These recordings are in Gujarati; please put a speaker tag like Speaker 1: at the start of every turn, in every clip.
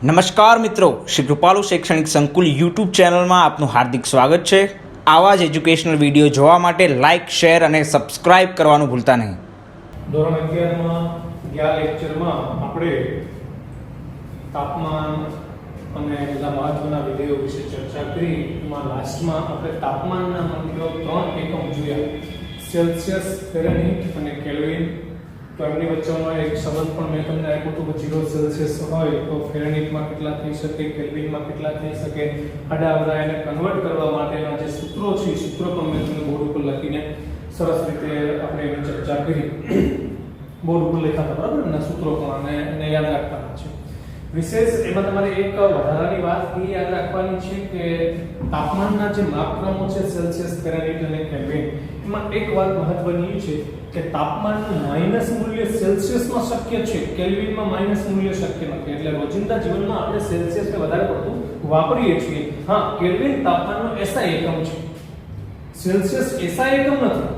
Speaker 1: નમસ્કાર મિત્રો, શ્રી કૃપાલુ શૈક્ષણિક સંકુલ યુટ્યુબ ચેનલમાં આપનું હાર્દિક સ્વાગત છે। આવા જ એજ્યુકેશનલ વિડીયો જોવા માટે લાઇક, શેર અને સબસ્ક્રાઇબ કરવાનું ભૂલતા નહીં।
Speaker 2: ધોરણ 11 માં ગયા લેક્ચરમાં આપણે તાપમાન અને બધા મહત્વના વિધેયો વિશે ચર્ચા કરી। એમાં લાસ્ટમાં આપણે તાપમાનના મુખ્ય 3 એકમ જોયા, સેલ્સિયસ, ફેરનહીટ અને કેલ્વિન। તો એમની વચ્ચેનો એક સંબંધ પણ મેં તમને આપ્યો હતો કે 0 સેલ્સિયસ હોય તો ફેરનહીટમાં કેટલા થઈ શકે, કેલ્વિનમાં કેટલા થઈ શકે। આડાઅવળા એને કન્વર્ટ કરવા માટેના જે સૂત્રો છે, સૂત્રો પણ મેં તમને બોર્ડ ઉપર લખીને સરસ રીતે આપણે એની ચર્ચા કરી। બોર્ડ ઉપર લખ્યા હતા, બરાબર ને? સૂત્રો પણ એને યાદ રાખવાના છે। વિશેષ એમાં તમારે એક વધારાની વાત એ યાદ રાખવાની છે કે તાપમાનના જે માપક્રમો છે, સેલ્સિયસ, ફેરનહીટ અને કેલ્વિન, એમાં એક વાત મહત્વની છે કે તાપમાનનું માઈનસ મૂલ્ય સેલ્સિયસમાં શક્ય છે, કેલ્વિનમાં માઈનસ મૂલ્ય શક્ય નથી। એટલે રોજિંદા જીવનમાં આપણે સેલ્સિયસને વધારે પડતું વાપરીએ છીએ। હા, કેલ્વિન તાપમાનનો SI એકમ છે, સેલ્સિયસ SI એકમ નથી,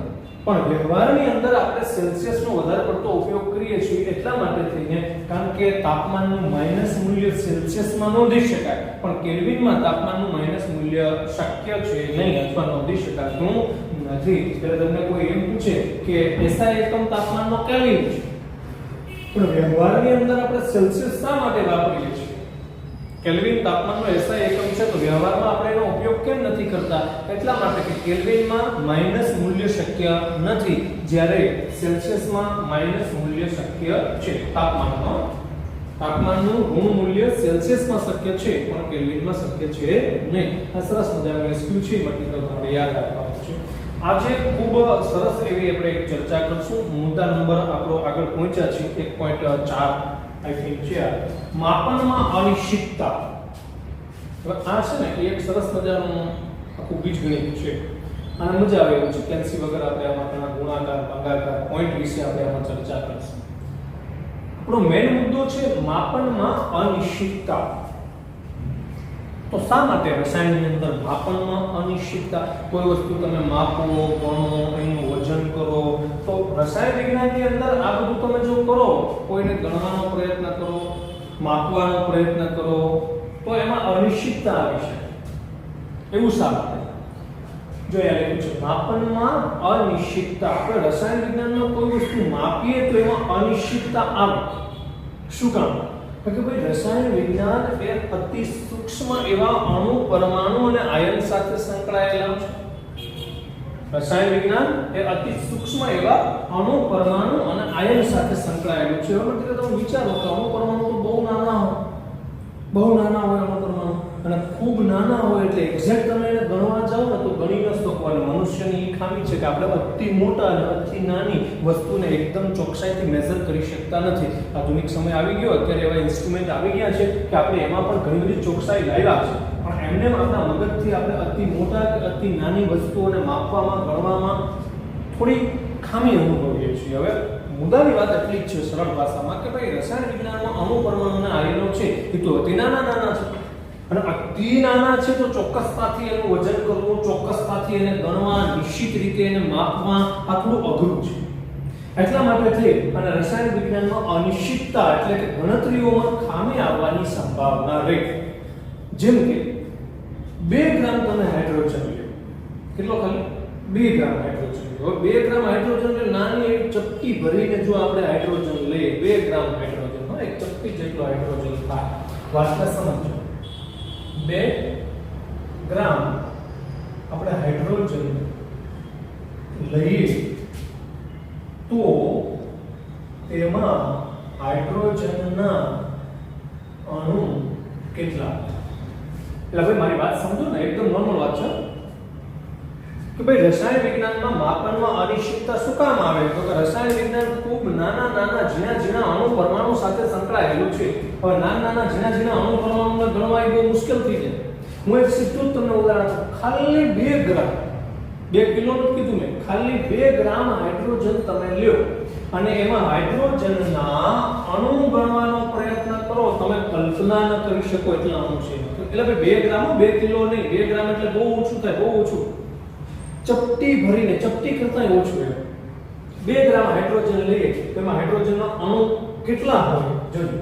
Speaker 2: પણ વ્યવહારની અંદર આપણે સેલ્સિયસનો વધારે પડતો ઉપયોગ કરીએ છીએ એટલા માટે થઈને કારણ કે તાપમાનનું માઈનસ મૂલ્ય સેલ્સિયસમાં નોંધી શકાય, પણ કેલ્વિનમાં તાપમાનનું માઈનસ મૂલ્ય શક્ય છે નહીં અથવા નોંધી શકાતું નથી। એટલે તમને કોઈ એમ પૂછે કે SI એકમ તાપમાનનો કેલ્વિન છે, પણ વ્યવહારની અંદર આપણે સેલ્સિયસ શા માટે વાપરીએ છીએ? કેલ્વિન તાપમાનનો SI એકમ છે, તો વ્યવહારમાં આપણે એનો ઉપયોગ કેમ નથી કરતા? એટલા માટે કે કેલ્વિનમાં માઈનસ મૂલ્ય શક્ય નથી, જ્યારે સેલ્સિયસમાં માઈનસ મૂલ્ય શક્ય છે। તાપમાનનું ઋણ મૂલ્ય સેલ્સિયસમાં શક્ય છે પણ કેલ્વિનમાં શક્ય છે નહીં। આ સરસ મજાનું એસક્યુ છે, મટીરિયલ તમારે યાદ રાખવાનું છે। આજે ખૂબ સરસ એવી આપણે એક ચર્ચા કરશું। મુદ્દા નંબર આપણો આગળ પહોંચ્યા છે 1.4 આઈ થિંક છે, માપનમાં અનિશ્ચિતતા। હવે આ છે ને એક સરસ મજાનું આખું બીજગણિત છે, આને મજા આવે એવું છે। કેલ્સી વગર આપણે આમાં ઘણા ગુણાકાર, ભાગાકાર, પોઈન્ટ વિશે આપણે આમાં ચર્ચા કરીશું। આપણો મેઇન મુદ્દો છે માપનમાં અનિશ્ચિતતા। તો શા માટે રસાયણની અંદર માપનમાં અનિશ્ચિતતા? કોઈ વસ્તુ તમે માપો, ગણો, એનું વજન કરો, તો રસાયણ વિજ્ઞાનની અંદર આ બધું તમે જો કરો, કોઈને ગણવાનો પ્રયત્ન કરો, માપવાનો પ્રયત્ન કરો, તો એમાં અનિશ્ચિતતા આવી શકે। એવું શા માટે? જો યાર લખ્યું છે માપનમાં અનિશ્ચિતતા। આપણે રસાયણ વિજ્ઞાનમાં કોઈ વસ્તુ માપીએ તો એમાં અનિશ્ચિતતા આવે। શું કામ? કે ભાઈ રસાયણ વિજ્ઞાન એ અતિ સૂક્ષ્મ એવા અણુ, પરમાણુ અને આયન સાથે સંકળાયેલા છે। રસાયણ વિજ્ઞાન એ અતિ સૂક્ષ્મ એવા અણુ, પરમાણુ અને આયન સાથે સંકળાયેલું છે। એનો મતલબ તમે વિચારો કે અણુ પરમાણુ તો બહુ નાના હોય, અણુ પરમાણુ, અને ખૂબ નાના હોય એટલે એક્ઝેક્ટ તમે એને ગણવા જાઓ ને તો ગણી ન શકો। અને મનુષ્યની એ ખામી છે કે આપણે અતિ મોટા અને અતિ નાની વસ્તુને એકદમ ચોકસાઈથી મેઝર કરી શકતા નથી। આધુનિક સમય આવી ગયો, અત્યારે એવા ઇન્સ્ટ્રુમેન્ટ આવી ગયા છે કે આપણે એમાં પણ ઘણી બધી ચોકસાઈ લાવ્યા છે, પણ એમને આપણા મગજથી આપણે અતિ મોટા કે અતિ નાની વસ્તુઓને માપવામાં, ગણવામાં થોડી ખામી અનુભવીએ છીએ। હવે મુદ્દાની વાત એટલી જ છે સરળ ભાષામાં કે ભાઈ રસાયણ વિજ્ઞાનમાં અણુ, પરમાણુ અને આયનો છે એ તો અતિ નાના છે, અને અતિ નાના છે તો ચોક્કસતાથી એનું વજન કરવું, ચોક્કસતાથી એને ગણવા, નિશ્ચિત રીતે એને માપવા આ થોડું અઘરું છે। એટલા માટે થઈ અને રસાયણ વિજ્ઞાનમાં અનિશ્ચિતતા એટલે કે ગણતરીઓમાં ખામી આવવાની સંભાવના રહે। જેમ કે 2 ગ્રામ તમે હાઇડ્રોજન લો, કેટલો ખાલી 2 ગ્રામ હાઇડ્રોજન લો। 2 ગ્રામ હાઇડ્રોજન એટલે નાની એક ચપટી ભરીને જો આપણે હાઇડ્રોજન લઈએ, 2 ગ્રામ હાઇડ્રોજન, એક ચપટી જેટલો હાઇડ્રોજન થાય। વાતને સમજો, 2 ગ્રામ આપણે હાઇડ્રોજન લઈએ તો તેમાં હાઇડ્રોજનના અણુ કેટલા? એટલે ભાઈ મારી વાત સમજો ને, એકદમ નોર્મલ વાત છે કે ભાઈ રસાયણ વિજ્ઞાનમાં માપનમાં અનિશ્ચિતતા શું કામ આવે? તો કે રસાયણ વિજ્ઞાન ખૂબ નાના ઝીણા અણુ, પરમાણુ સાથે સંકળાયેલું છે। હવે નાના ઝીણા અણુ, પરમાણુને ગણવા એ બહુ મુશ્કેલ થઈ જાય। હું એક સીધું તમને ઉદાહરણ આપું, ખાલી 2 ગ્રામ, 2 કિલો નું કીધું મેં, ખાલી 2 ગ્રામ હાઇડ્રોજન તમે લ્યો અને એમાં હાઇડ્રોજનના અણુ ગણવાનો પ્રયત્ન કરો, તમે કલ્પના ન કરી શકો એટલા અણુ છે। એટલે ભાઈ 2 ગ્રામ, 2 કિલો નહીં, 2 ગ્રામ એટલે બહુ ઓછું થાય, બહુ ઓછું। ચપટી ભરીને, ચપટી કરતા ઓછું એમ 2 ગ્રામ હાઇડ્રોજન લઈએ, તેમાં હાઇડ્રોજનના અણુ કેટલા હોય? જોજો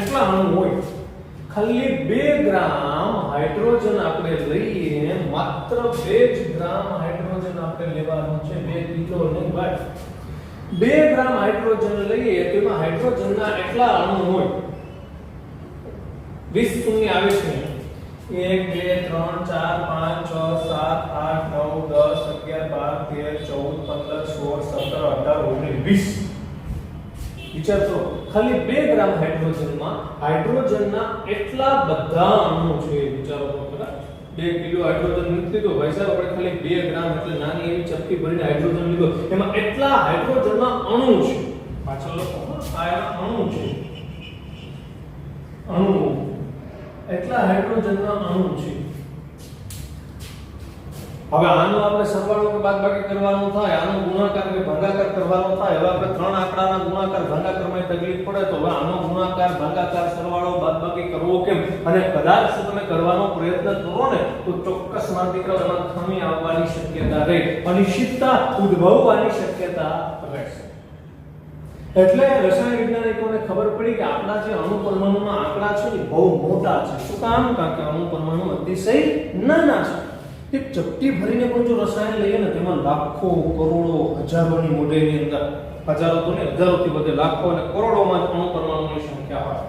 Speaker 2: એટલા અણુ હોય. ખાલી 2 ગ્રામ હાઇડ્રોજન આપણે લઈએ, માત્ર 2 જ ગ્રામ હાઇડ્રોજન આપણે લેવાનું છે, 2 કિલો નહીં ભાઈ. 2 ગ્રામ હાઇડ્રોજન લઈએ તો એમાં હાઇડ્રોજનના એટલા અણુ હોય, 20 શૂન્ય આવે છે. 1 2 3 4 5 6 7 8 9 10 11 12 13 14 15 16 17 18 19 20. વિચાર કરો, ખાલી 2 ગ્રામ હાઇડ્રોજનમાં હાઇડ્રોજનના એટલા બધા અણુ છે. વિચારો તો ખરા, 2 કિલો હાઇડ્રોજન મૂકી દો ભાઈ સાહેબ, આપણે ખાલી 2 ગ્રામ એટલે નાની એવી ચપટી ભરીને હાઇડ્રોજન લીધો, એમાં એટલા હાઇડ્રોજનના અણુ છે. પાછળ લખો, આ એના અણુ છે, અણુ, એટલા હાઇડ્રોજનના અણુ છે. હવે આનો આપણે સરવાળો કે બાદબાકી કરવાનો થાય, આનો ગુણાકાર કે ભાગાકાર કરવાનો થાય. હવે આપણે 3 આંકડાના ગુણાકાર ભાગાકારમાં તકલીફ પડે તો હવે આનો ગુણાકાર ભાગાકાર સરવાળો બાદબાકી કરવો કેમ? અને કદાચ જો તમે કરવાનો પ્રયત્ન કરો ને તો ચોક્કસ મારા દીકરાઓ એમાં ખામી આવવાની શક્યતા રહે, અનિશ્ચિતતા ઉદ્ભવવાની શક્યતા રહેશે. એટલે રસાયણ વૈજ્ઞાનિકોને ખબર પડી કે આપણા જે અણુ પરમાણુના આંકડા છે એ બહુ મોટા છે. શું કામ? કારણ કે અણુ પરમાણુ અતિશય નાના છે. એક ચપટી ભરીને પણ જો રસાયણ લઈએ ને તેમાં લાખો, કરોડો, હજારોની મોડેલની અંદર, હજારો તો ને હજારોથી વધે, લાખો અને કરોડોમાં અણુ પરમાણુની સંખ્યા હોય.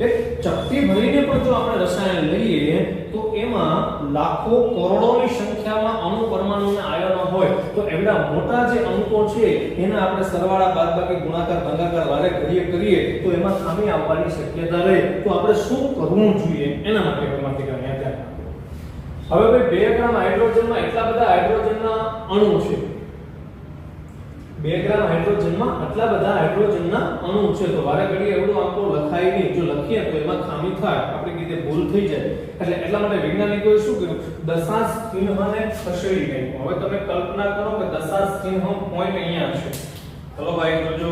Speaker 2: એક ચપટી ભરીને પણ જો આપણે રસાયણ લઈએ તો એમાં લાખો, કરોડોની સંખ્યામાં અણુ પરમાણુના આયનો હોય. તો એવડા મોટા જે અંકો છે એના આપણે સરવાળા બાદબાકી ગુણાકાર ભાગાકાર વારે કરીએ તો એમાં ખામી આવવાની શક્યતા રહે. તો આપણે શું કરવું જોઈએ એના માટે ધ્યાન. હવે ભાઈ 2 ગ્રામ હાઇડ્રોજનમાં એટલા બધા હાઇડ્રોજનના અણુ છે, 2 ગ્રામ હાઇડ્રોજનમાં આટલા બધા હાઇડ્રોજનના અણુ છે. તો વારે ઘડીએ એવડો આંકડો લખાય નહીં, જો લખીએ તો એમાં ખામી થાય, આપણી રીતે ભૂલ થઈ જાય. એટલે એટલા માટે વૈજ્ઞાનિકોએ શું કર્યું? દશાંશ ચિહ્નને ખસેડી નાખ્યું. હવે તમે કલ્પના કરો કે દશાંશ ચિહ્ન પોઈન્ટ અહીંયા છે. ચલો ભાઈ જોજો,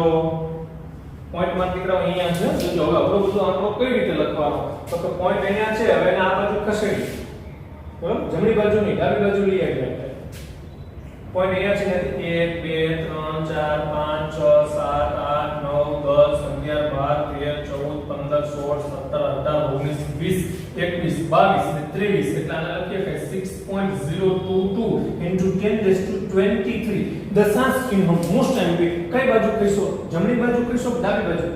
Speaker 2: પોઈન્ટ માં દીકરા અહીંયા છે. જોજો હવે આપણો બધો આંકડો કઈ રીતે લખવાનો? તો કે પોઈન્ટ અહીંયા છે, હવે એને આ બાજુ ખસેડી, બરાબર, જમણી બાજુ નહીં ડાબી બાજુ લઈ આવ્યા. પોઈન્ટ અહીંયા છે, 1 2 3 4 5 6 7 8 9 10 11 12 13 14 15 16 17 18 19 20 21 22 ને 23. એટલે આને લખીએ કે 6.022 into 10⁻23. દશાંશ ચિહ્ન મોસ્ટ એમ્પી કઈ બાજુ કહીશો? જમણી બાજુ કહીશો કે ડાબી બાજુ?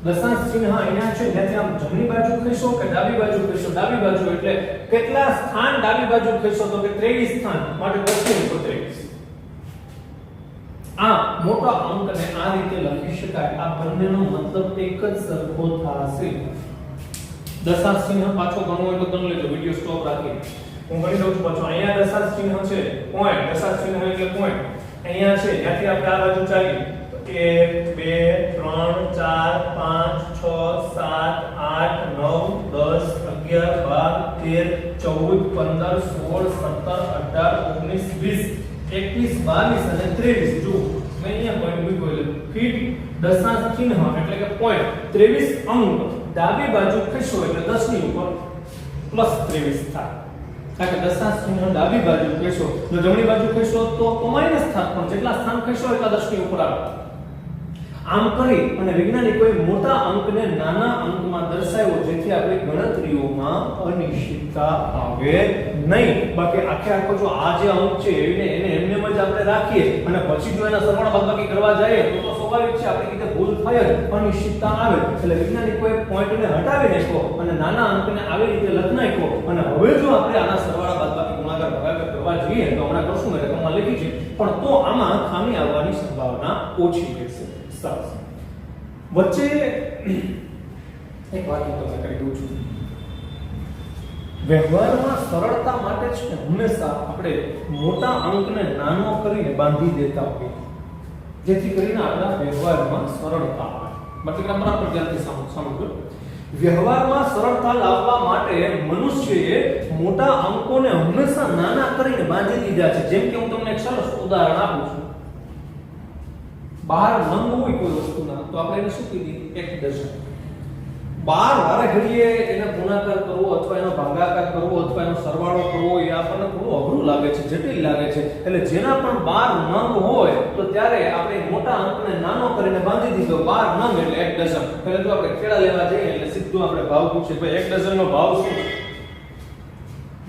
Speaker 2: દશાંશ ચિહ્ન અહીંયા છે, ત્યાંથી આમ જમણી બાજુ કહીશો કે ડાબી બાજુ કહીશો? ડાબી બાજુ. એટલે કેટલા સ્થાન ડાબી બાજુ કહીશો? તો કે 23 સ્થાન, માટે 23. આ મોટા અંકને આ રીતે લખી શકાય. આ બંનેનો મતલબ એક જ સરખો થશે. દશાંશ ચિહ્ન પાછો ગણવો હોય તો ગણ લેજો, વિડિયો સ્ટોપ રાખી હું ગણી દઉં છું પાછો. અહીંયા દશાંશ ચિહ્ન છે, પોઈન્ટ, દશાંશ ચિહ્ન એટલે પોઈન્ટ અહીંયા છે, ત્યાંથી આપણે આ બાજુ ચાલીએ 1 2 3 4 5 6 7 8 9 10 11 12 13 14 15 16 17 18 19 20 21 22 અને 23. જો મેં અહીંયા પોઈન્ટ મૂક્યો એટલે ફીટ દશાંશ ચિહ્ન એટલે કે પોઈન્ટ 23 અંક ડાબી બાજુ ખસો એટલે 10 ની ઉપર પ્લસ 23 થાય. કારણ કે દશાંશ ચિહ્ન ડાબી બાજુ ખસો, જો જમણી બાજુ ખસો તો માઈનસ થાય, પણ જેટલા સ્થાન ખસો એટલા 10 ની ઉપર આવે. આમ કરી અને વૈજ્ઞાનિકોએ મોટા અંકને નાના અંકમાં દર્શાવ્યો, જેથી આપણી ગણતરીઓમાં અનિશ્ચિતતા આવે નહીં. બાકી આખો જો આ જે અંક છે એને એમનેમ જ આપણે રાખીએ અને પછી જો એના સરવાળા બાદબાકી કરવા જઈએ તો સ્વાભાવિક છે આપણી રીતે ભૂલ થાય જ, અનિશ્ચિતતા આવે. એટલે વૈજ્ઞાનિકોએ પોઈન્ટને હટાવી નાખ્યો અને નાના અંકને આવી રીતે લખી નાખ્યો. અને હવે જો આપણે આના સરવાળા બાદબાકી ગુણાકાર ભાગાકાર કરવા જઈએ તો હમણાં કરશું મેં રકમમાં લખી છે, પણ તો આમાં ખામી આવવાની સંભાવના ઓછી રહેશે. વચ્ચે એક વાત હું તમને કરી દઉં છું. વ્યવહારમાં સરળતા માટે છે ને હંમેશા આપણે મોટા અંકને નાનો કરીને બાંધી દેતા હોઈએ, જેથી કરીને આપણા વ્યવહારમાં સરળતા આવે. બાકી બરાબર ધ્યાનથી સમજો. વ્યવહારમાં સરળતા લાવવા માટે મનુષ્યએ મોટા અંકોને હંમેશા નાના કરીને બાંધી દીધા છે. જેમ કે હું તમને એક સરસ ઉદાહરણ આપું છું. બહાર લંબ હોય કોઈ વસ્તુના તો આપણે એને શું કીધી? 1 ડઝન. 12 વારે ઘડીએ એને ગુણાકાર કરવો અથવા એનો ભાગાકાર કરવો અથવા એનો સરવાળો કરવો એ આપણને થોડું અઘરું મોટું લાગે છે, જટિલ લાગે છે, એટલે જેના પણ 12 નંગ હોય તો ત્યારે આપણે મોટા અંકને નાનો કરીને બાંધી દીધો 12 નંગ એટલે 1 ડઝન. એટલે જો આપણે કેળા લેવા જઈએ એટલે સીધું આપણે ભાવ પૂછે ભાઈ 1 ડઝનનો ભાવ શું છે?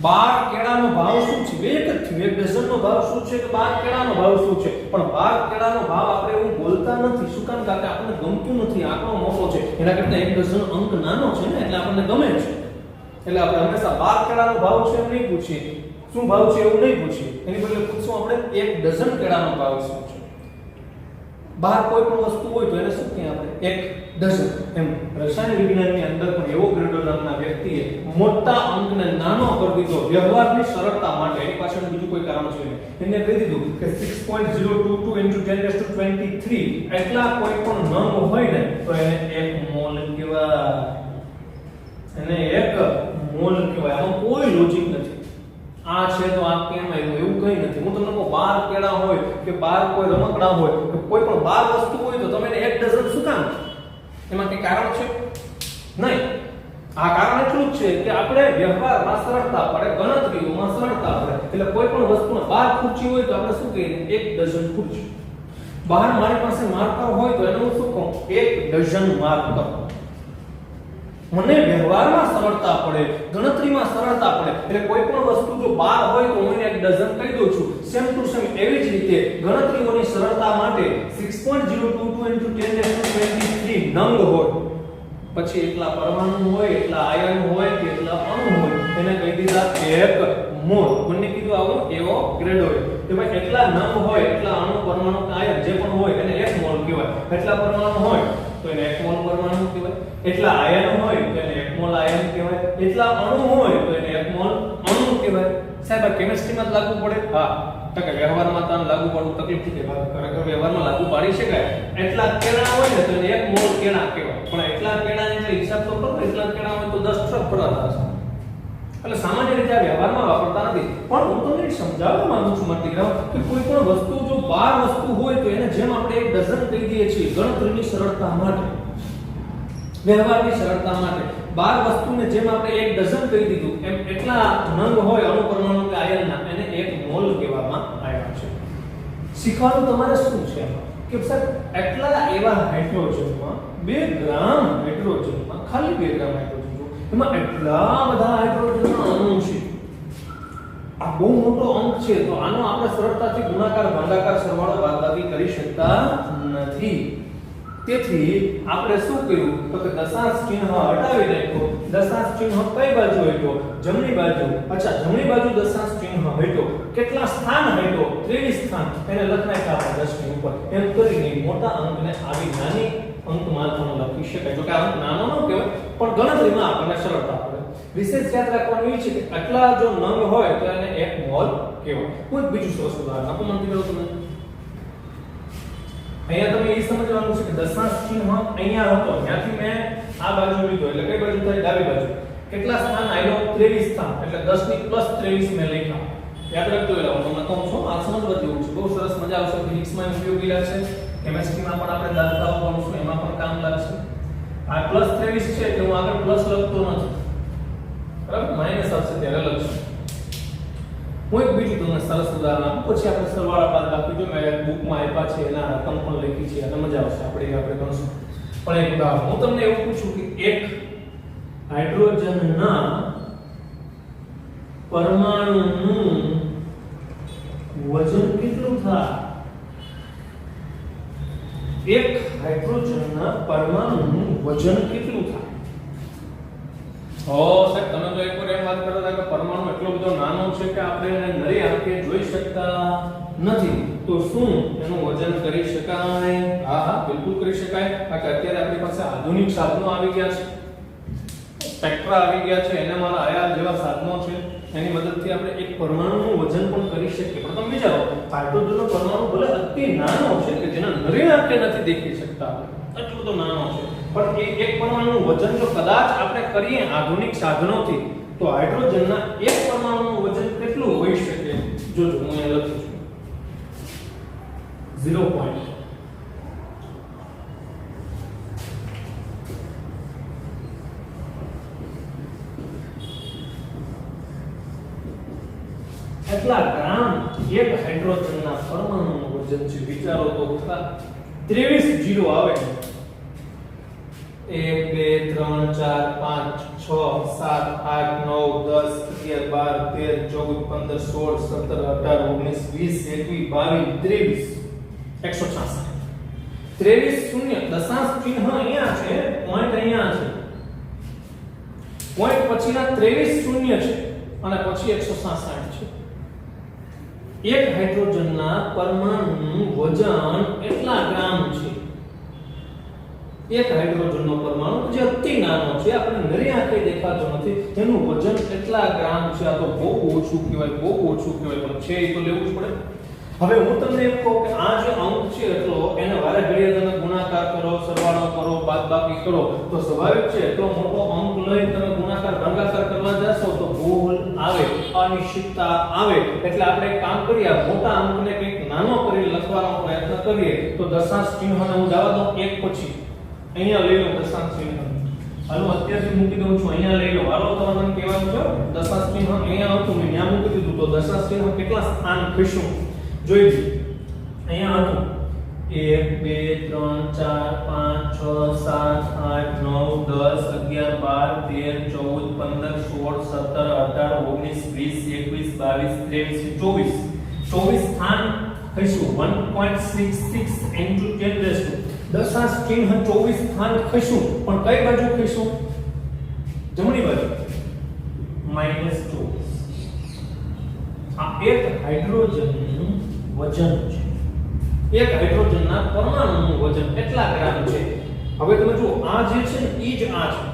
Speaker 2: 12 કેળાનો ભાવ શું છે? એક જ થયું. 1 ડઝનનો ભાવ શું છે કે 12 કેળાનો ભાવ શું છે? પણ 12 કેળાનો ભાવ આપણે એવું બોલતા નથી. શું કામ? કારણ કે આપણને ગમતું નથી, આંકડો મોટો છે. એના કરતા 1 ડઝન અંક નાનો છે ને એટલે આપણને ગમે છે. એટલે આપણે હંમેશા 12 કેળાનો ભાવ છે એમ નહીં પૂછીએ, શું ભાવ છે એવું નહીં પૂછીએ. એની બદલે પૂછશું આપણે 1 ડઝન કેળાનો ભાવ શું છે. બહાર કોઈ પણ વસ્તુ હોય તો એને શું કહીએ આપણે? 1 ડઝન. એમ રસાયણ વિજ્ઞાનની અંદર પણ એવો ગ્રેડો નામના વ્યક્તિએ મોટા અંકને નાનો કરી દીધો વ્યવહારની સરળતા માટે. એની પાછળ બીજું કોઈ કારણ છે નહીં. એને કહી દીધું કે 6.022 × 10⁻23 એટલા કોઈ પણ નંગ હોય ને તો એને 1 મોલ કહેવાય. એને 1 મોલ કહેવાય. આમાં કોઈ લોજિક નથી. આ છે તો આ કેમ આવ્યું એવું કઈ નથી. હું તમને કહું 12 કેળા હોય કે 12 કોઈ રમકડા હોય કે કોઈ પણ 12 વસ્તુ હોય તો તમે એને 1 ડઝન શું કામ? એમાં કઈ કારણ છે? નહીં. આ કારણ એટલું જ છે કે આપણે વ્યવહારમાં સરળતા પડે, ગણતરીઓમાં સરળતા પડે. એટલે કોઈ પણ વસ્તુને 12 ખુરચી હોય તો આપણે શું કહીએ? 1 ડઝન ખુરચી. બહાર મારી પાસે માર્કર હોય તો એને હું શું કહું? 1 ડઝન માર્કર. મને વ્યવહારમાં સરળતા પડે, ગણતરીમાં સરળતા પડે એટલે કોઈ પણ વસ્તુ જો 12 હોય તો હું એને 1 ડઝન કહી દઉં છું. સેમ ટુ સેમ એવી જ રીતે ગણતરીઓની સરળતા માટે 6.022 × 10⁻23 નંગ હોય, પછી એટલા પરમાણુ હોય, એટલા આયન હોય કે એટલા અણુ હોય એને કહી દીધા 1 મોલ. મને કીધું આવો એવો ગ્રેડ હોય કે ભાઈ એટલા નંગ હોય, એટલા અણુ પરમાણુ આયન જે પણ હોય એને 1 મોલ કહેવાય. એટલા પરમાણુ હોય તો એને 1 મોલ પરમાણુ કહેવાય. એટલા આયન હોય તો એને 1 મોલ આયન કહેવાય. એટલા અણુ હોય તો એને 1 મોલ અણુ કહેવાય. સાહેબ આ કેમિસ્ટ્રીમાં જ લાગુ પડે? હા. તો કે વ્યવહારમાં તો લાગુ પાડવું તકલીફ થી કે ખરેખર વ્યવહારમાં લાગુ પાડી શકાય. એટલા કેળા હોય ને તો એને 1 મોલ કેળા કહેવાય. પણ એટલા કેળાની જે હિસાબ તો કરો, એટલા કેળા હોય તો 10 ટ્રક ભરાતા હશે. એટલે સામાન્ય રીતે આ વ્યવહારમાં વાપરતા નથી. પણ હું તમને સમજાવવા માંગુ છું મારા દીકરાઓ કે કોઈ પણ વસ્તુ જો 12 વસ્તુ હોય તો એને જેમ આપણે 1 ડઝન કહી દઈએ છીએ ગણતરીની સરળતા માટે, વ્યવહારની સરળતા માટે 12 વસ્તુને જેમ આપણે 1 ડઝન કહી દીધું એમ એટલા નંગ હોય અણુ પરમાણુ કે આયનના એને 1 મોલ કહેવામાં આવ્યા છે. શીખવાનું તમારે શું છે કે સર એટલા એવા હાઇડ્રોજનમાં 2 ગ્રામ હાઇડ્રોજનમાં ખાલી 2 ગ્રામ હાઇડ્રોજન એમાં એટલા બધા હાઇડ્રોજનના અણુ છે. આ બહુ મોટો અંક છે તો આનો આપણે સરળતાથી ગુણાકાર, ભાગાકાર, સરવાળો, બાદબાકી કરી શકતા નથી. તેથી આપણે શું કર્યું તો કે દશાંશ ચિહ્ન હટાવી નાખ્યો. દશાંશ ચિહ્ન કઈ બાજુ હટ્યો? જમણી બાજુ. અચ્છા, જમણી બાજુ દશાંશ ચિહ્ન હટ્યો. કેટલા સ્થાન હટ્યો? 23 સ્થાન. એને લખ નાખ્યા આપણે 10 ની ઉપર. એમ કરીને મોટા અંકને આવી નાની અંક માત્રામાં લખી શકાય. જો કે અંક નાનો ન કહેવાય પણ ગણતરીમાં આપણને સરળતા પડે. વિશેષ યાદ રાખવાનું એ છે કે આટલા જો નંગ હોય તો એને 1 મોલ કહેવાય. કોઈ બીજું સરસ ઉદાહરણ આપો મને દીકરો તમે. અહીંયા તમે એ સમજવાનું છે કે દશાંશ ચિહ્ન અહીંયા હતો, ત્યાંથી મેં આ બાજુ લીધો એટલે કઈ બાજુ થાય? ડાબી બાજુ. કેટલા સ્થાન આવ્યો? 23 સ્થાન. એટલે 10 ની પ્લસ 23 મેં લખ્યા. યાદ રાખજો. એટલે હું તમને કહું છું આ સમજવા જેવું છે. બહુ સરસ મજા આવશે. ફિઝિક્સમાં ઉપયોગી લાગશે, કેમેસ્ટ્રીમાં પણ આપણે દાખલાઓ ગણશું એમાં પણ કામ લાગશે. આ પ્લસ 23 છે એટલે હું આગળ પ્લસ લખતો નથી, બરાબર? માઈનસ આવશે ત્યારે લખશું. હું એક બીજું તમને સરસ ઉદાહરણ આપું, પછી આપણે સરવાળા બાદબાકી જો મેં બુકમાં આપ્યા છે એના રકમ પણ લખી છે અને મજા આવશે આપણે ગણશું. પણ એક ઉદાહરણ હું તમને એવું પૂછું કે એક હાઇડ્રોજનના પરમાણુનું વજન કેટલું થાય? એક હાઇડ્રોજનના પરમાણુનું વજન કેટલું થાય? સાહેબ તમે તો એકવાર એમ વાત કરતા હતા કે પરમાણુ એટલો બધો નાનો છે કે આપણે એને નરી આંખે જોઈ શકતા નથી. તો શું એનું વજન કરી શકાય? હા, બિલકુલ કરી શકાય. કારણ કે અત્યારે આપણી પાસે આધુનિક સાધનો આવી ગયા છે, સ્પેક્ટ્રા આવી ગયા છે, એને મારા આયાર જેવા સાધનો છે. એની મદદથી આપણે એક પરમાણુનું વજન પણ કરી શકીએ. પણ તમે વિચારો હાઇડ્રોજનનો પરમાણુ ભલે અતિ નાનો છે કે જેના નરી આંખે નથી દેખી શકતા, એટલો બધો નાનો છે, પણ એ એક પરમાણુનું વજન જો કદાચ આપણે કરીએ આધુનિક સાધનોથી તો હાઇડ્રોજનના એક પરમાણુનું વજન કેટલું હોઈ શકે? જોજો હું અહીં લખું છું 0. એટલા ગ્રામ એક હાઇડ્રોજનના પરમાણુનું વજન છે. વિચારો તો ખરા 23 જીરો આવે 1 2 3 4 5 6 7 8 9 10 11 12 13 14 15 16 17 18 19 20 21 22 23 166 23 શૂન્ય દશાંશ ચિહ્ન અહીંયા છે, પોઈન્ટ અહીંયા છે, પોઈન્ટ પછીના 23 શૂન્ય છે અને પછી 167 છે. એક હાઇડ્રોજનના પરમાણુનું વજન એટલા ગ્રામ છે. એક હાઇડ્રોજનનો પરમાણુ જે અતિ નાનો છે, આપણે નરી આંખે દેખાતો નથી, તેનું વજન એટલા ગ્રામ છે. આ તો બહુ ઓછું કહેવાય, બહુ ઓછું કહેવાય, પણ છે એ તો લેવું જ પડે. હવે હું તમને એમ કહું કે આ જે અંક છે એટલો એને વારે ઘડીએ તમે ગુણાકાર કરો, સરવાળો કરો, બાદબાકી કરો તો સ્વાભાવિક છે એટલો મોટો અંક લઈ તમે ગુણાકાર ભાગાકાર કરવા જશો તો ભૂલ આવે, અનિશ્ચિતતા આવે. એટલે આપણે એક કામ કરીએ, આ મોટા અંકને કંઈક નાનો કરી લખવાનો પ્રયત્ન કરીએ. તો દશાંશ ચિહ્નને હું જવા દઉં એક પછી અહીંયા લઈ લઉં દશાંશ ચિહ્ન. હાલો અત્યારથી મૂકી દઉં છું, અહીંયા લઈ લો. હાલો તો મને કહેવાનું છે દશાંશ ચિહ્ન અહીંયા હતું મેં ત્યાં મૂકી દીધું, તો દશાંશ ચિહ્ન કેટલા સ્થાન ખસું જોઈ લો. અહીંયા હતું 1 2 3 4 5 6 7 8 9 10 11 12 13 14 17 18 19 20 21 22 23 24 24 સ્થાન ખસ્યું 1.66 into 10 raised to દશાંશ ચિહ્ન 24 સ્થાન ખસ્યું, પણ કઈ બાજુ ખસ્યું? જમણી બાજુ -24. આ એક હાઇડ્રોજનનું વજન છે. એક હાઇડ્રોજનના પરમાણુનું વજન એટલા ગ્રામ છે. હવે તમે જુઓ આ જે છે ને ઈ જ આ છે,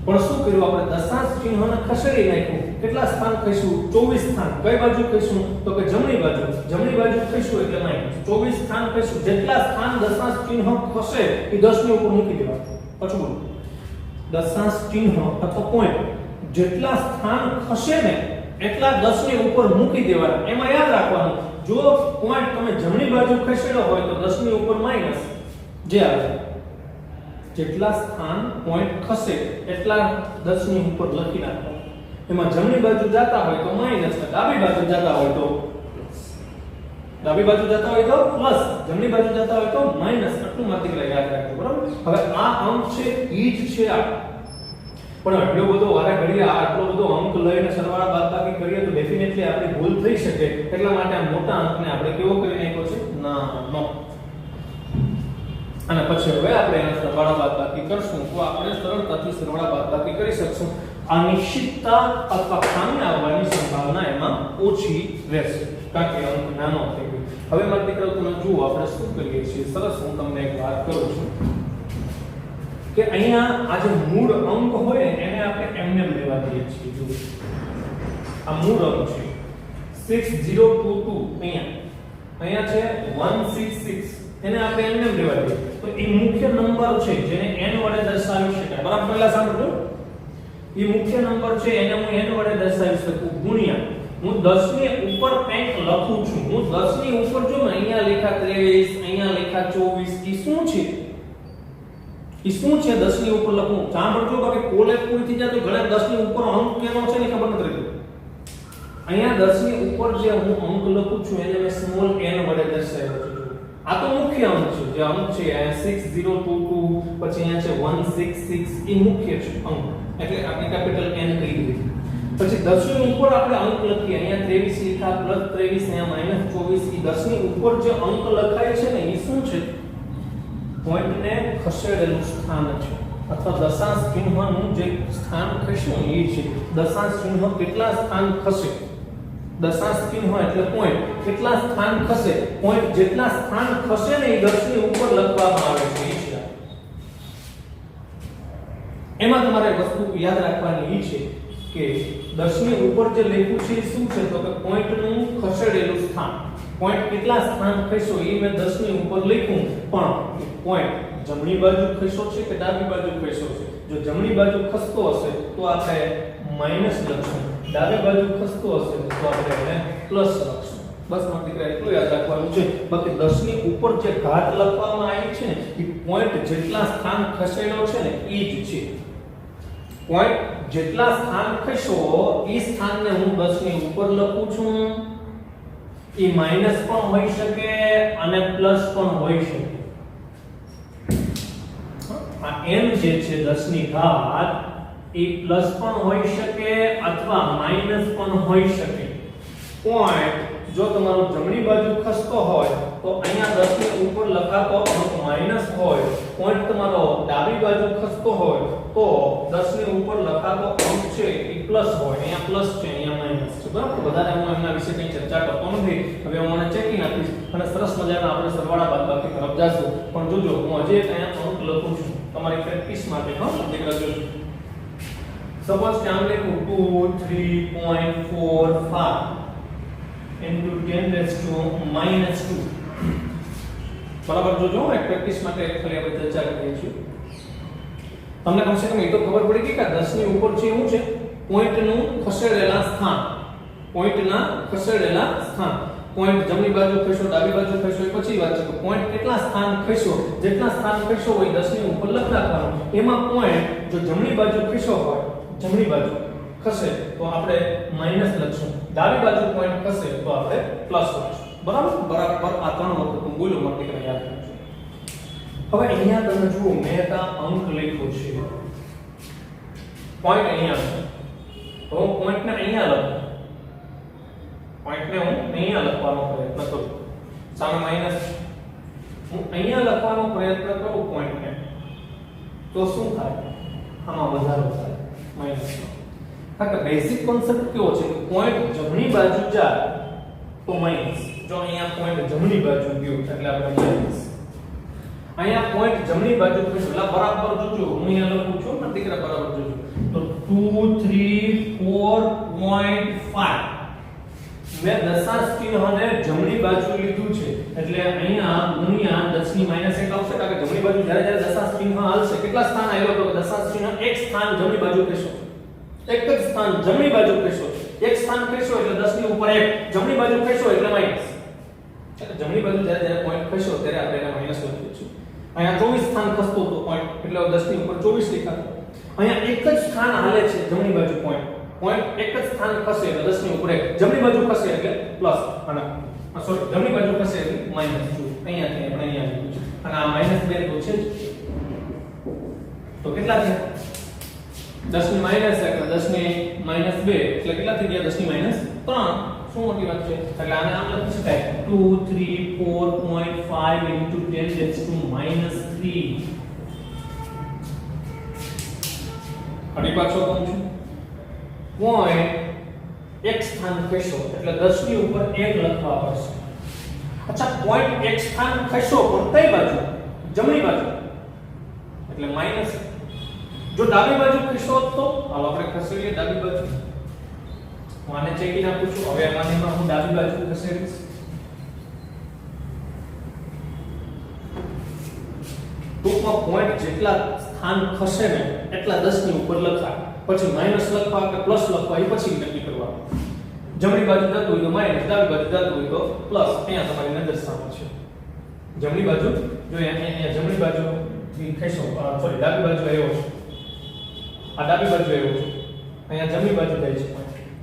Speaker 2: પણ શું કર્યું આપણે દશાંશ ચિહ્નને ખસેડી નાખ્યું. કેટલા સ્થાન ખસ્યું? 24 સ્થાન. કઈ બાજુ ખસ્યું? તો કે જમણી બાજુ. જમણી બાજુ ખસ્યું એટલે -24 સ્થાન ખસ્યું. જેટલા સ્થાન દશાંશ ચિહ્ન ખસે એ 10 ની ઉપર મૂકી દેવા. પછી બોલો દશાંશ ચિહ્ન અથવા પોઈન્ટ જેટલા સ્થાન ખસે ને એટલા 10 ની ઉપર મૂકી દેવાના. એમાં યાદ રાખવાનું જો પોઈન્ટ તમે જમણી બાજુ ખસેડો હોય તો 10 ની ઉપર માઈનસ જે આવે. જેટલા સ્થાન પોઈન્ટ ખસે એટલા 10 ની ઉપર લખી નાખો. એમાં જમણી બાજુ જતા હોય તો માઈનસ, ડાબી બાજુ જતા હોય તો પ્લસ. ડાબી બાજુ જતા હોય તો પ્લસ, જમણી બાજુ જતા હોય તો માઈનસ. આટલું માત્ર યાદ રાખજો, બરાબર? હવે આ અંક છે ઈ જ છે આ, પણ આટલો બધો વારે ઘડીએ આટલો બધો અંક લઈને સરવાળા બાદબાકી કરીએ તો ડેફિનેટલી આપણી ભૂલ થઈ શકે. એટલા માટે આ મોટા અંકને આપણે કેવો કરી નાખ્યો છે? નાનો. અને પછી હવે આપણે એના સરવાળા બાદબાકી કરશું તો આપણે સરળતાથી સરવાળા બાદબાકી કરી શકશું. અનિશ્ચિતતા અથવા ખામી આવવાની સંભાવના એમાં ઓછી રહેશે, કારણ કે અંક નાનો થઈ ગયો. હવે મારા દીકરાઓ તમે જુઓ આપણે શું કરીએ છીએ. સરસ, હું તમને એક વાત કરું છું કે અહીંયા આ જે મૂળ અંક હોય એને આપણે એમને લેવા દઈએ છીએ. જો આ મૂળ અંક છે 6022, અહીંયા છે 166, એને આપણે એમને લેવા દઈએ તો એ મુખ્ય નંબર છે જેને n વડે દર્શાવી શકાય. બરાબર? પહેલા સાંભળો, એ મુખ્ય નંબર છે એને હું n વડે દર્શાવી શકું ગુણ્યા હું 10 ની ઉપર કંઈક લખું છું. હું 10 ની ઉપર જો અહીંયા લખ્યા 23, અહીંયા લખ્યા 24, ઈ શું છે? ઈ શું છે 10 ની ઉપર લખું? સાંભળજો, બાકી કોલેજ પૂરી થઈ જાય તો ઘણા 10 ની ઉપર અંક કેનો છે ને ખબર નથી રહેતી. અહીંયા 10 ની ઉપર જે હું અંક લખું છું એને મેં સ્મોલ n વડે દર્શાવ્યો છે. આ તો મુખ્ય અંક છે, જે અંક છે 6022, પછી અહીંયા છે 166, એ મુખ્ય છે અંક, એટલે આપણે કેપિટલ N કહી દીધું. પછી 10 ની ઉપર આપણે અંક લખીએ, અહીંયા 23 લખ્યા, +23, અહીંયા -24, એ 10 ની ઉપર જે અંક લખાય છે ને એ શું છે? પોઈન્ટને ખસેડેલું સ્થાન છે, અથવા દશાંશ ચિહ્નનું જે સ્થાન ખસ્યું એ છે. દશાંશ ચિહ્ન કેટલા સ્થાન ખસે? દશાંશ ચિહ્ન એટલે પોઈન્ટ કેટલા સ્થાન ખસે? પોઈન્ટ જેટલા સ્થાન ખસે ને એ 10 ની ઉપર લખવામાં આવે છે. એમાં તમારે વસ્તુ યાદ રાખવાની છે કે 10 ની ઉપર જે લખ્યું છે એ શું છે? તો કે પોઈન્ટનું ખસેડેલું સ્થાન. પોઈન્ટ કેટલા સ્થાન ખસ્યો એ મેં 10 ની ઉપર લખ્યું, પણ પોઈન્ટ જમણી બાજુ ખસ્યો છે કે ડાબી બાજુ ખસ્યો છે? જો જમણી બાજુ ખસતો હશે તો આપણે માઈનસ લખશું, ડાબી બાજુ ખસતો હશે તો આપણે એને પ્લસ લખશું. બસ મારા દીકરા એટલું યાદ રાખવાનું છે. બાકી 10 ની ઉપર જે ઘાત લખવામાં આવી છે ને એ પોઈન્ટ જેટલા સ્થાન ખસેડ્યો છે ને એ જ છે. પોઈન્ટ જેટલા સ્થાન ખસો એ સ્થાનને હું 10 ની ઉપર લખું છું, એ માઈનસ પણ હોઈ શકે અને પ્લસ પણ હોઈ શકે. આ m જે છે 10 ની ઘાત એ પ્લસ પણ હોઈ શકે અથવા માઈનસ પણ હોઈ શકે. પોઈન્ટ જો તમારો જમણી બાજુ ખસતો હોય તો અહીંયા 10 ની ઉપર લખાતો અંક માઈનસ હોય. પોઈન્ટ તમારો ડાબી બાજુ ખસતો હોય તો 10 ની ઉપર લખાતો અંક છે એ પ્લસ હોય. અહીંયા પ્લસ છે, અહીંયા માઈનસ છે. બરાબર. વધારે હું એમના વિશે કંઈ ચર્ચા કરતો નથી. હવે હું આને ચેકિંગ આપીશ અને સરસ મજાના આપણે સરવાળા બાદબાકી તરફ જાશું. પણ જોજો હું હજી એક અહીંયા અંક લખું છું તમારી પ્રેક્ટિસ માટે. હા, દીકરા જોજો. સપોઝ કે આમ લખું 23.45 into 10 raised to minus 2. બરાબર. જોજો એક પ્રેક્ટિસ માટે ખાલી આપણે ચર્ચા કરીએ છીએ. તમને કમસે કમ એ તો ખબર પડી ગઈ કે 10 ની ઉપર છે શું છે? પોઈન્ટનું ખસેડેલા સ્થાન. પોઈન્ટના ખસેડેલા સ્થાન. પોઈન્ટ જમણી બાજુ ખસ્યો, ડાબી બાજુ ખસ્યો, એ પછી વાત છે કે પોઈન્ટ કેટલા સ્થાન ખસ્યો, જેટલા સ્થાન ખસ્યો હોય 10 ની ઉપર લખ નાખવાનું. એમાં પોઈન્ટ જો જમણી બાજુ ખસ્યો હોય, જમણી બાજુ ખસે તો આપણે માઈનસ લખશું, ડાબી બાજુ પોઈન્ટ ખસે તો આપણે પ્લસ લખશું. બરાબર. બરાબર. આ ત્રણ વખત હું બોલ્યો માટે કે યાદ રાખજો. હવે અહીંયા તમે જુઓ મેં એક અંક લખ્યો છે. પોઈન્ટ અહીંયા છે તો હું પોઈન્ટને અહીંયા લખું. પોઈન્ટને હું અહીંયા લખવાનો પ્રયત્ન કરું. સામે માઈનસ હું અહીંયા લખવાનો પ્રયત્ન કરું પોઈન્ટને તો શું થાય? આમાં વધારો થાય માઈનસ. કારણ કે બેઝિક કોન્સેપ્ટ કેવો છે કે પોઈન્ટ જમણી બાજુ જાય તો માઈનસ. જો અહીંયા પોઈન્ટ જમણી બાજુ ગયો એટલે આપણે માઈનસ. અહીંયા પોઈન્ટ જમણી બાજુ ગયો એટલે બરાબર જોજો. હું અહીંયા લખું છું ને દીકરા, બરાબર જોજો. તો 2 3 4.5 મેં દશાંશ ચિહ્નને જમણી બાજુ લીધું છે એટલે અહીંયા ગુણ્યા 10 ની -1 આવશે. કારણ કે જમણી બાજુ જ્યારે જ્યારે દશાંશ ચિહ્ન હાલશે કેટલા સ્થાન આવ્યો તો દશાંશ ચિહ્ન એક સ્થાન જમણી બાજુ કહેશો. એક જ સ્થાન જમણી બાજુ ખસ્યો. એક સ્થાન ખસ્યો એટલે 10 ની ઉપર 1, જમણી બાજુ ખસ્યો એટલે માઈનસ. એટલે જમણી બાજુ જ્યારે જ્યારે પોઈન્ટ ખસ્યો ત્યારે આપણે એને માઈનસ લખીએ છીએ. અહીંયા 24 સ્થાન ખસતો તો પોઈન્ટ એટલે 10 ની ઉપર 24 લખાતો. અહીંયા એક જ સ્થાન હાલે છે જમણી બાજુ પોઈન્ટ. પોઈન્ટ એક જ સ્થાન ખસે એટલે 10 ની ઉપર 1, જમણી બાજુ ખસે એટલે પ્લસ અને સોરી જમણી બાજુ ખસે એટલે માઈનસ 2. અહીંયાથી આપણે અહીંયા લીધું છે અને આ -2 તો છે જ. તો કેટલા થયા? 10 ની માઈનસ એટલે 10 ની -2 એટલે કેટલા થઈ ગયા? 10 ની -3. શું મોટી વાત છે? એટલે આને આમ લખી શકાય 234.5 into 10 raised to -3. ફરી પાછો કહું છું. પોઈન્ટ એક સ્થાન ખસ્યો એટલે 10 ની ઉપર 1 લખવા પડશે. અચ્છા, પોઈન્ટ એક સ્થાન ખસ્યો પણ કઈ બાજુ? જમણી બાજુ એટલે માઈનસ. જો ડાબી બાજુ ખસ્યો તો હાલો આપણે ખસેડીએ ડાબી બાજુ. હું આને ચેકી નાખું છું. હવે આમાંથીમાં હું ડાબી બાજુ ખસેડીશ. ટૂંકમાં પોઈન્ટ જેટલા સ્થાન ખસે ને એટલા 10 ની ઉપર લખા. પછી માઈનસ લખવા કે પ્લસ લખવા એ પછી નક્કી કરવાનું. જમણી બાજુ જતું હોય તો માઈનસ, ડાબી બાજુ જતું હોય તો પ્લસ. અહીંયા તમારી નજર સામે છે. જમણી બાજુ જો અહીંયા જમણી બાજુ ખસ્યો, સોરી ડાબી બાજુ આવ્યો છે. આ ડાબી બાજુ આવ્યો છે. અહીંયા જમણી બાજુ જાય છે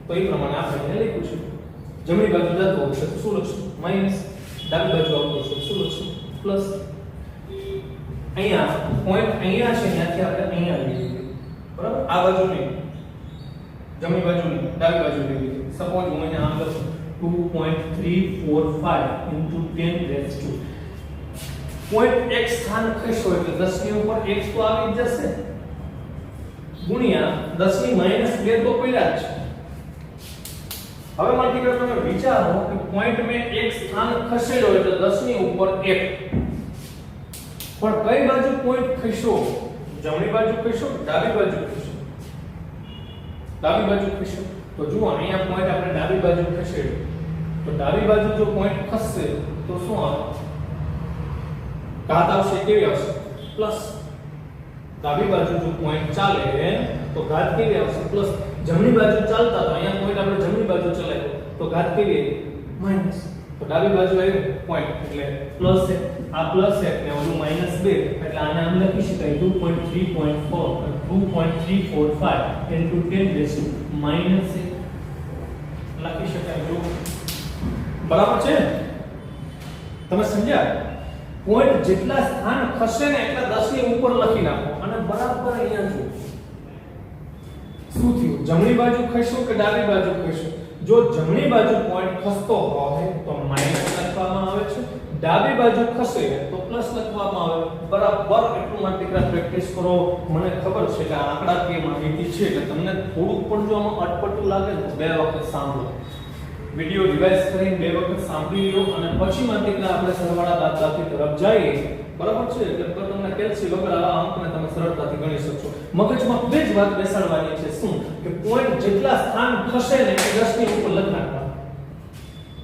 Speaker 2: તો એ પ્રમાણે આપણે એને લખ્યું છે. જમણી બાજુ જતો હશે તો શું લખશું? માઈનસ. ડાબી બાજુ આવતો હશે તો શું લખશું? પ્લસ. અહીંયા પોઈન્ટ અહીંયા છે ત્યાંથી આપણે અહીંયા લઈ લીધું. બરાબર. આ બાજુ નહીં, જમણી બાજુ નહીં, ડાબી બાજુ લઈ લીધું. સપોઝ હું અહીંયા આમ લખું 2.345 into 10 raised to પોઈન્ટ એક સ્થાન ખસ્યો એટલે 10 ની ઉપર 1 તો આવી જ જશે ગુણ્યા 10 ની -2 તો પડ્યા જ છે. હવે મારી દીકરા તમે વિચારો કે પોઈન્ટ મેં એક સ્થાન ખસેડ્યો એટલે 10 ની ઉપર 1, પણ કઈ બાજુ પોઈન્ટ ખસ્યો? જમણી બાજુ ખસ્યો, ડાબી બાજુ ખસ્યો? ડાબી બાજુ ખસ્યો. તો જુઓ અહીંયા પોઈન્ટ આપણે ડાબી બાજુ ખસેડ્યો તો ડાબી બાજુ જો પોઈન્ટ ખસશે તો શું આવે? ઘાત આવશે. કેવી આવશે? પ્લસ. ડાબી બાજુ જો પોઈન્ટ ચાલે તો ઘાત કેવી આવશે? પ્લસ. જમણી બાજુ ચાલતા તો અહીંયા પોઈન્ટ આપણે જમણી બાજુ ચલાવ્યો તો ઘાત કેવી? માઈનસ. તો ડાબી બાજુ આવ્યું પોઈન્ટ એટલે પ્લસ છે, આ પ્લસ છે એટલે ઓલું માઈનસ 2 એટલે આને આમ લખી શકાય 2.345 into 10 raised to minus 1 લખી શકાય જો બરાબર છે તમે સમજ્યા પોઈન્ટ જેટલા સ્થાન ખસે ને એટલા 10 ની ઉપર લખી નાખો અને બરાબર અહીંયા જો શું થયું જમણી બાજુ ખસ્યું કે ડાબી બાજુ ખસ્યું જો જમણી બાજુ પોઈન્ટ ખસતો હોય તો માઈનસ લખવામાં આવે છે ડાબી બાજુ ખસે તો પ્લસ લખવામાં આવે બરાબર એટલું માટે પ્રેક્ટિસ કરો મને ખબર છે કે આંકડાકીય માહિતી છે એટલે તમને થોડુંક પણ જો આમાં અટપટું લાગે તો બે વખત સાંભળો વિડિયો રિવાઇઝ કરીને બે વખત સાંભળી લો અને પછી માટે આપણે સરવાળા બાદબાકી તરફ જઈએ બરાબર છે એટલે તમને કેલ્સી વગર આવા અંકને તમે સરળતાથી ગણી શકશો મગજમાં બે જ વાત બેસાડવાની છે શું કે પોઈન્ટ જેટલા સ્થાન ખસે ને એ 10 ની ઉપર લખ નાખવા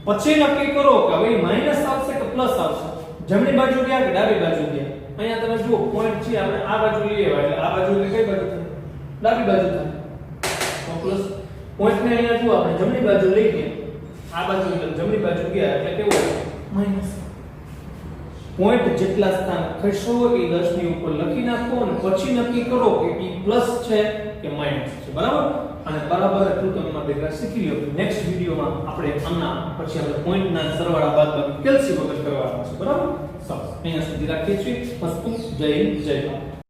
Speaker 2: પછી નક્કી કરો કે હવે માઈનસ આવશે કે પ્લસ આવશે જમણી બાજુ ગયા કે ડાબી બાજુ ગયા અહીંયા તમે જુઓ પોઈન્ટ છે આપણે આ બાજુ લઈએ એટલે આ બાજુ એટલે કઈ બાજુ થાય ડાબી બાજુ થાય તો પ્લસ પોઈન્ટ ને અહીંયા જુઓ આપણે જમણી બાજુ લઈ ગયા આ બાજુ જમણી બાજુ ગયા એટલે કેવું માઈનસ પોઈન્ટ જેટલા સ્થાન ખસો એ 10 ની ઉપર લખી નાખો અને પછી નક્કી કરો કે એ પ્લસ છે કે માઈનસ છે બરાબર અને બરાબર એટલું તમે ભેગા શીખી લો નેક્સ્ટ વિડિયોમાં આપણે આના પછી આપણે પોઈન્ટના સરવાળા બાદબાકી કેલ્સી વગર કરવાના છે બરાબર સરસ અહીંયા સુધી રાખીએ છીએ મસ્ત જય હિન્દ જય ભારત